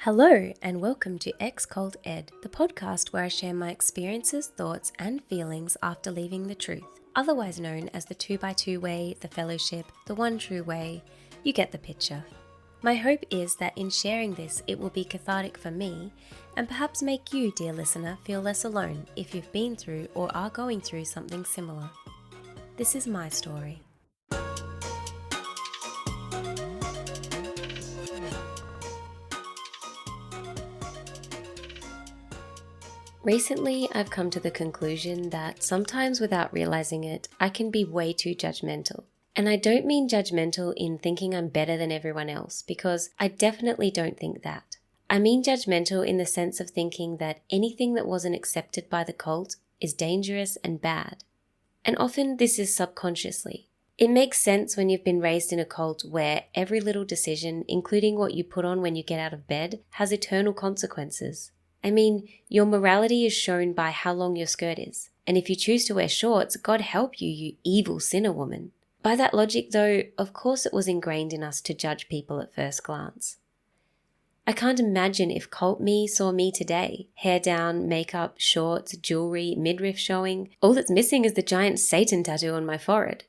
Hello, and welcome to Ex Cult Ed, the podcast where I share my experiences, thoughts, and feelings after leaving the truth, otherwise known as the 2x2 way, the fellowship, the one true way. You get the picture. My hope is that in sharing this, it will be cathartic for me and perhaps make you, dear listener, feel less alone if you've been through or are going through something similar. This is my story. Recently, I've come to the conclusion that sometimes without realizing it, I can be way too judgmental. And I don't mean judgmental in thinking I'm better than everyone else, because I definitely don't think that. I mean judgmental in the sense of thinking that anything that wasn't accepted by the cult is dangerous and bad. And often this is subconsciously. It makes sense when you've been raised in a cult where every little decision, including what you put on when you get out of bed, has eternal consequences. I mean, your morality is shown by how long your skirt is. And if you choose to wear shorts, God help you, you evil sinner woman. By that logic though, of course it was ingrained in us to judge people at first glance. I can't imagine if cult me saw me today. Hair down, makeup, shorts, jewelry, midriff showing. All that's missing is the giant Satan tattoo on my forehead.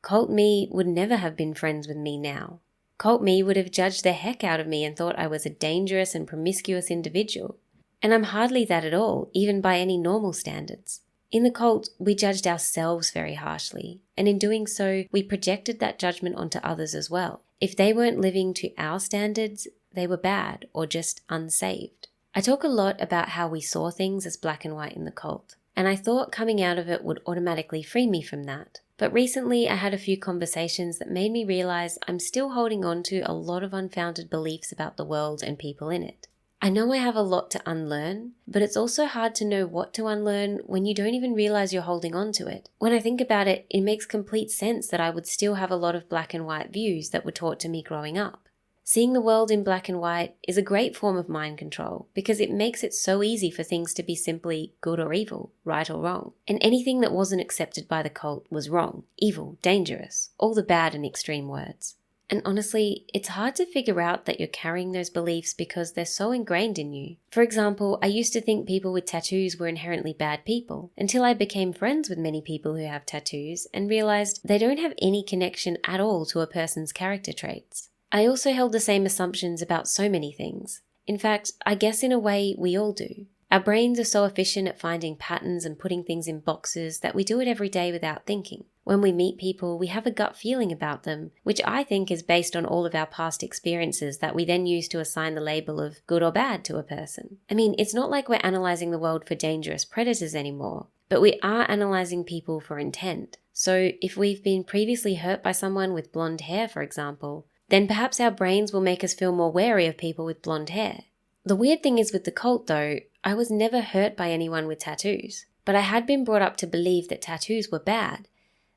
Cult me would never have been friends with me now. Cult me would have judged the heck out of me and thought I was a dangerous and promiscuous individual. And I'm hardly that at all, even by any normal standards. In the cult, we judged ourselves very harshly, and in doing so, we projected that judgment onto others as well. If they weren't living to our standards, they were bad or just unsaved. I talk a lot about how we saw things as black and white in the cult, and I thought coming out of it would automatically free me from that. But recently, I had a few conversations that made me realize I'm still holding on to a lot of unfounded beliefs about the world and people in it. I know I have a lot to unlearn, but it's also hard to know what to unlearn when you don't even realize you're holding on to it. When I think about it, it makes complete sense that I would still have a lot of black and white views that were taught to me growing up. Seeing the world in black and white is a great form of mind control because it makes it so easy for things to be simply good or evil, right or wrong. And anything that wasn't accepted by the cult was wrong, evil, dangerous, all the bad and extreme words. And honestly, it's hard to figure out that you're carrying those beliefs because they're so ingrained in you. For example, I used to think people with tattoos were inherently bad people until I became friends with many people who have tattoos and realized they don't have any connection at all to a person's character traits. I also held the same assumptions about so many things. In fact, I guess in a way we all do. Our brains are so efficient at finding patterns and putting things in boxes that we do it every day without thinking. When we meet people, we have a gut feeling about them, which I think is based on all of our past experiences that we then use to assign the label of good or bad to a person. I mean, it's not like we're analyzing the world for dangerous predators anymore, but we are analyzing people for intent. So if we've been previously hurt by someone with blonde hair, for example, then perhaps our brains will make us feel more wary of people with blonde hair. The weird thing is with the cult though, I was never hurt by anyone with tattoos, but I had been brought up to believe that tattoos were bad.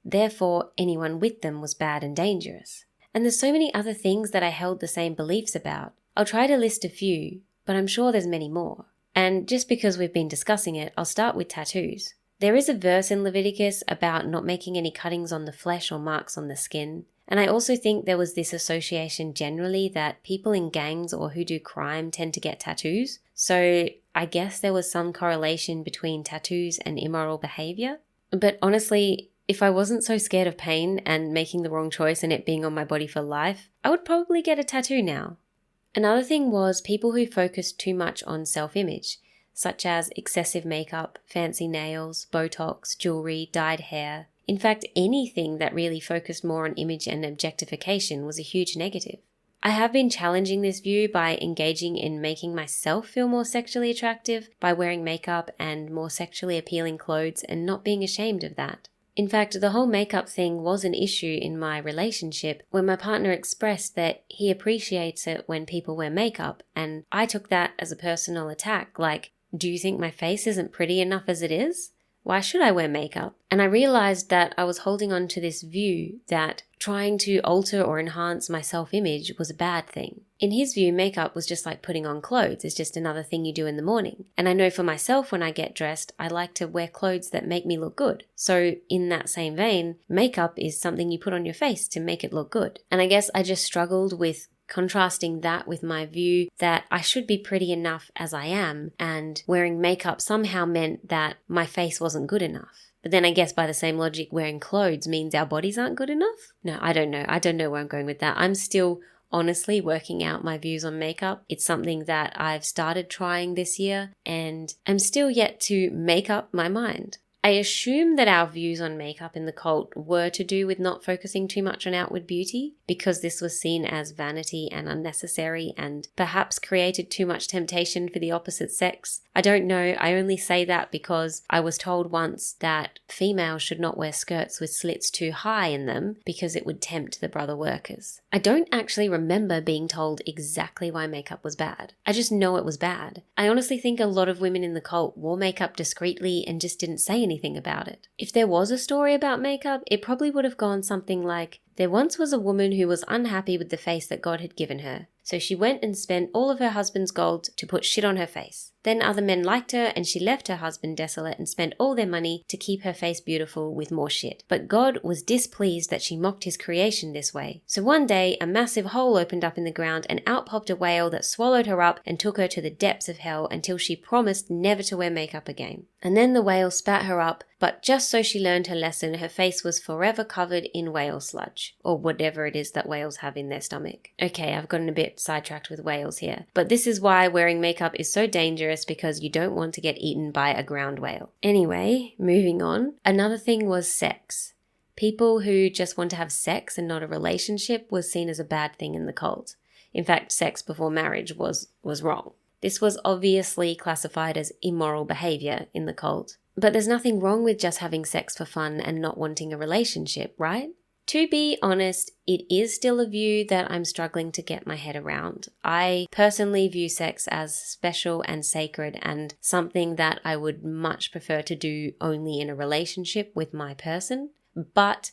Therefore, anyone with them was bad and dangerous. And there's so many other things that I held the same beliefs about. I'll try to list a few, but I'm sure there's many more. And just because we've been discussing it, I'll start with tattoos. There is a verse in Leviticus about not making any cuttings on the flesh or marks on the skin. And I also think there was this association generally that people in gangs or who do crime tend to get tattoos. So I guess there was some correlation between tattoos and immoral behavior. But honestly, if I wasn't so scared of pain and making the wrong choice and it being on my body for life, I would probably get a tattoo now. Another thing was people who focused too much on self-image, such as excessive makeup, fancy nails, Botox, jewelry, dyed hair. In fact, anything that really focused more on image and objectification was a huge negative. I have been challenging this view by engaging in making myself feel more sexually attractive by wearing makeup and more sexually appealing clothes and not being ashamed of that. In fact, the whole makeup thing was an issue in my relationship when my partner expressed that he appreciates it when people wear makeup, and I took that as a personal attack, like, do you think my face isn't pretty enough as it is? Why should I wear makeup? And I realized that I was holding on to this view that trying to alter or enhance my self-image was a bad thing. In his view, makeup was just like putting on clothes. It's just another thing you do in the morning. And I know for myself when I get dressed, I like to wear clothes that make me look good. So in that same vein, makeup is something you put on your face to make it look good. And I guess I just struggled with contrasting that with my view that I should be pretty enough as I am, and wearing makeup somehow meant that my face wasn't good enough. But then I guess by the same logic, wearing clothes means our bodies aren't good enough? No, I don't know. I don't know where I'm going with that. I'm still honestly working out my views on makeup. It's something that I've started trying this year, and I'm still yet to make up my mind. I assume that our views on makeup in the cult were to do with not focusing too much on outward beauty, because this was seen as vanity and unnecessary and perhaps created too much temptation for the opposite sex. I don't know, I only say that because I was told once that females should not wear skirts with slits too high in them because it would tempt the brother workers. I don't actually remember being told exactly why makeup was bad. I just know it was bad. I honestly think a lot of women in the cult wore makeup discreetly and just didn't say anything about it. If there was a story about makeup, it probably would have gone something like, there once was a woman who was unhappy with the face that God had given her. So she went and spent all of her husband's gold to put shit on her face. Then other men liked her and she left her husband desolate and spent all their money to keep her face beautiful with more shit. But God was displeased that she mocked his creation this way. So one day, a massive hole opened up in the ground and out popped a whale that swallowed her up and took her to the depths of hell until she promised never to wear makeup again. And then the whale spat her up, but just so she learned her lesson, her face was forever covered in whale sludge, or whatever it is that whales have in their stomach. Okay, I've gotten a bit sidetracked with whales here. But this is why wearing makeup is so dangerous, because you don't want to get eaten by a ground whale. Anyway, moving on. Another thing was sex. People who just want to have sex and not a relationship was seen as a bad thing in the cult. In fact, sex before marriage was wrong. This was obviously classified as immoral behavior in the cult. But there's nothing wrong with just having sex for fun and not wanting a relationship, right? To be honest, it is still a view that I'm struggling to get my head around. I personally view sex as special and sacred and something that I would much prefer to do only in a relationship with my person. But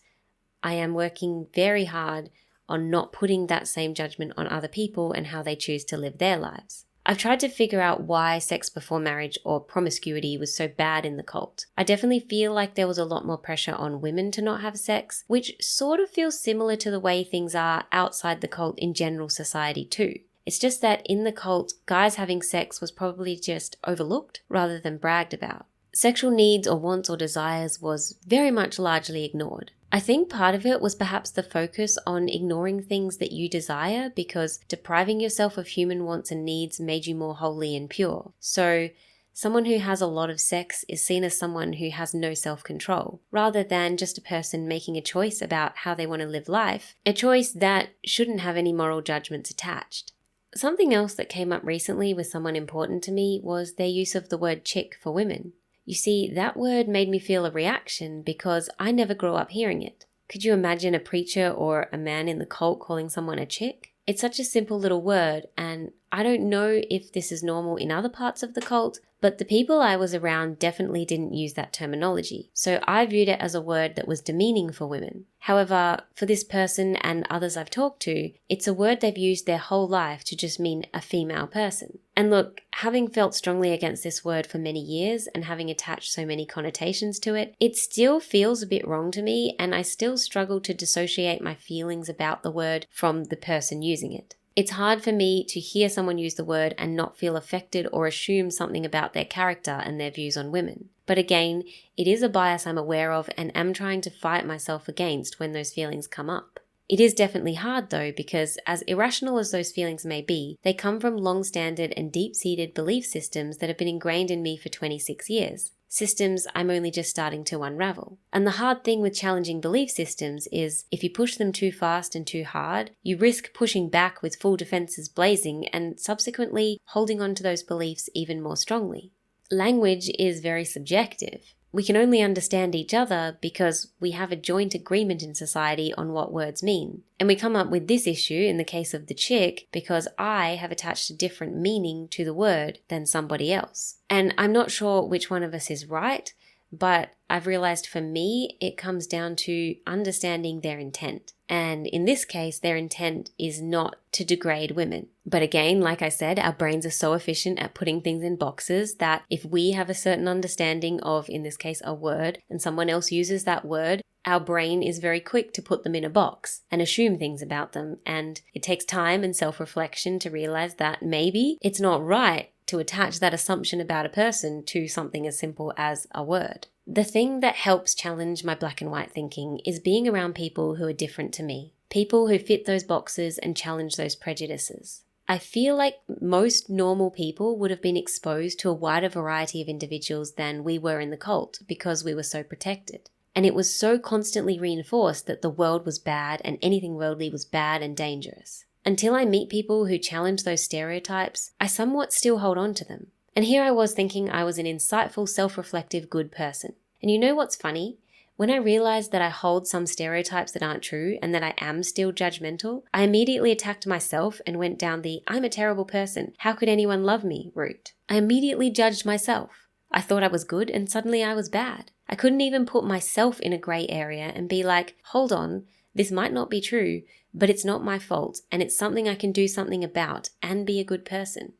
I am working very hard on not putting that same judgment on other people and how they choose to live their lives. I've tried to figure out why sex before marriage or promiscuity was so bad in the cult. I definitely feel like there was a lot more pressure on women to not have sex, which sort of feels similar to the way things are outside the cult in general society too. It's just that in the cult, guys having sex was probably just overlooked rather than bragged about. Sexual needs or wants or desires was very much largely ignored. I think part of it was perhaps the focus on ignoring things that you desire, because depriving yourself of human wants and needs made you more holy and pure. So someone who has a lot of sex is seen as someone who has no self-control, rather than just a person making a choice about how they want to live life, a choice that shouldn't have any moral judgments attached. Something else that came up recently with someone important to me was their use of the word chick for women. You see, that word made me feel a reaction because I never grew up hearing it. Could you imagine a preacher or a man in the cult calling someone a chick? It's such a simple little word, and I don't know if this is normal in other parts of the cult, but the people I was around definitely didn't use that terminology, so I viewed it as a word that was demeaning for women. However, for this person and others I've talked to, it's a word they've used their whole life to just mean a female person. And look, having felt strongly against this word for many years and having attached so many connotations to it, it still feels a bit wrong to me, and I still struggle to dissociate my feelings about the word from the person using it. It's hard for me to hear someone use the word and not feel affected or assume something about their character and their views on women. But again, it is a bias I'm aware of and am trying to fight myself against when those feelings come up. It is definitely hard though, because as irrational as those feelings may be, they come from long-standing and deep-seated belief systems that have been ingrained in me for 26 years. Systems I'm only just starting to unravel. And the hard thing with challenging belief systems is if you push them too fast and too hard, you risk pushing back with full defenses blazing and subsequently holding on to those beliefs even more strongly. Language is very subjective. We can only understand each other because we have a joint agreement in society on what words mean. And we come up with this issue in the case of the chick because I have attached a different meaning to the word than somebody else. And I'm not sure which one of us is right, But I've realized for me, it comes down to understanding their intent. And in this case, their intent is not to degrade women. But again, like I said, our brains are so efficient at putting things in boxes that if we have a certain understanding of, in this case, a word, and someone else uses that word, our brain is very quick to put them in a box and assume things about them. And it takes time and self-reflection to realize that maybe it's not right to attach that assumption about a person to something as simple as a word. The thing that helps challenge my black and white thinking is being around people who are different to me, people who fit those boxes and challenge those prejudices. I feel like most normal people would have been exposed to a wider variety of individuals than we were in the cult because we were so protected. And it was so constantly reinforced that the world was bad and anything worldly was bad and dangerous. Until I meet people who challenge those stereotypes, I somewhat still hold on to them. And here I was thinking I was an insightful, self-reflective, good person. And you know what's funny? When I realized that I hold some stereotypes that aren't true and that I am still judgmental, I immediately attacked myself and went down the "I'm a terrible person, how could anyone love me" route. I immediately judged myself. I thought I was good and suddenly I was bad. I couldn't even put myself in a grey area and be like, hold on, this might not be true, but it's not my fault and it's something I can do something about and be a good person.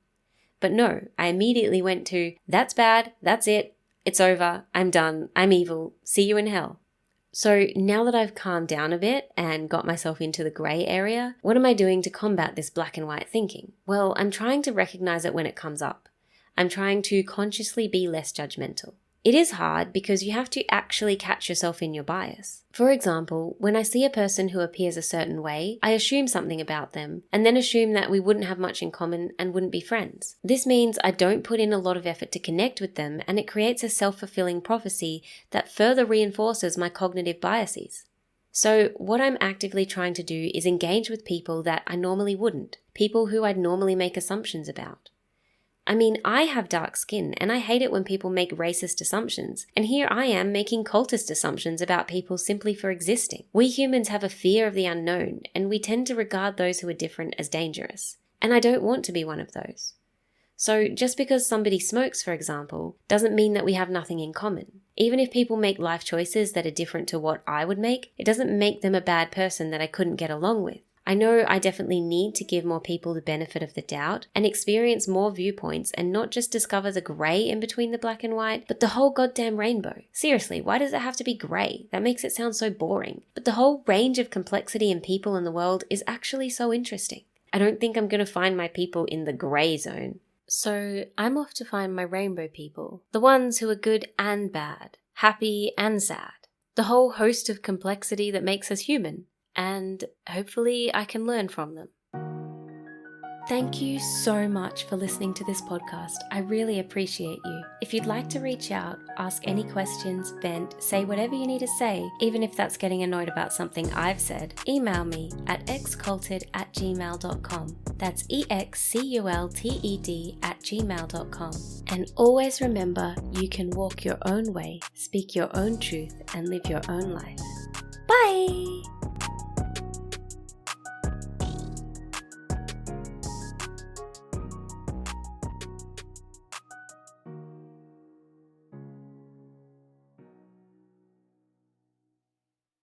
But no, I immediately went to, that's bad, that's it, it's over, I'm done, I'm evil, see you in hell. So now that I've calmed down a bit and got myself into the grey area, what am I doing to combat this black and white thinking? Well, I'm trying to recognize it when it comes up. I'm trying to consciously be less judgmental. It is hard because you have to actually catch yourself in your bias. For example, when I see a person who appears a certain way, I assume something about them and then assume that we wouldn't have much in common and wouldn't be friends. This means I don't put in a lot of effort to connect with them, and it creates a self-fulfilling prophecy that further reinforces my cognitive biases. So what I'm actively trying to do is engage with people that I normally wouldn't, people who I'd normally make assumptions about. I mean, I have dark skin and I hate it when people make racist assumptions. And here I am making cultist assumptions about people simply for existing. We humans have a fear of the unknown and we tend to regard those who are different as dangerous. And I don't want to be one of those. So just because somebody smokes, for example, doesn't mean that we have nothing in common. Even if people make life choices that are different to what I would make, it doesn't make them a bad person that I couldn't get along with. I know I definitely need to give more people the benefit of the doubt and experience more viewpoints and not just discover the grey in between the black and white, but the whole goddamn rainbow. Seriously, why does it have to be grey? That makes it sound so boring. But the whole range of complexity in people in the world is actually so interesting. I don't think I'm going to find my people in the grey zone. So I'm off to find my rainbow people. The ones who are good and bad, happy and sad. The whole host of complexity that makes us human. And hopefully I can learn from them. Thank you so much for listening to this podcast. I really appreciate you. If you'd like to reach out, ask any questions, vent, say whatever you need to say, even if that's getting annoyed about something I've said, email me at exculted@gmail.com. That's exculted@gmail.com. And always remember, you can walk your own way, speak your own truth, and live your own life. Bye!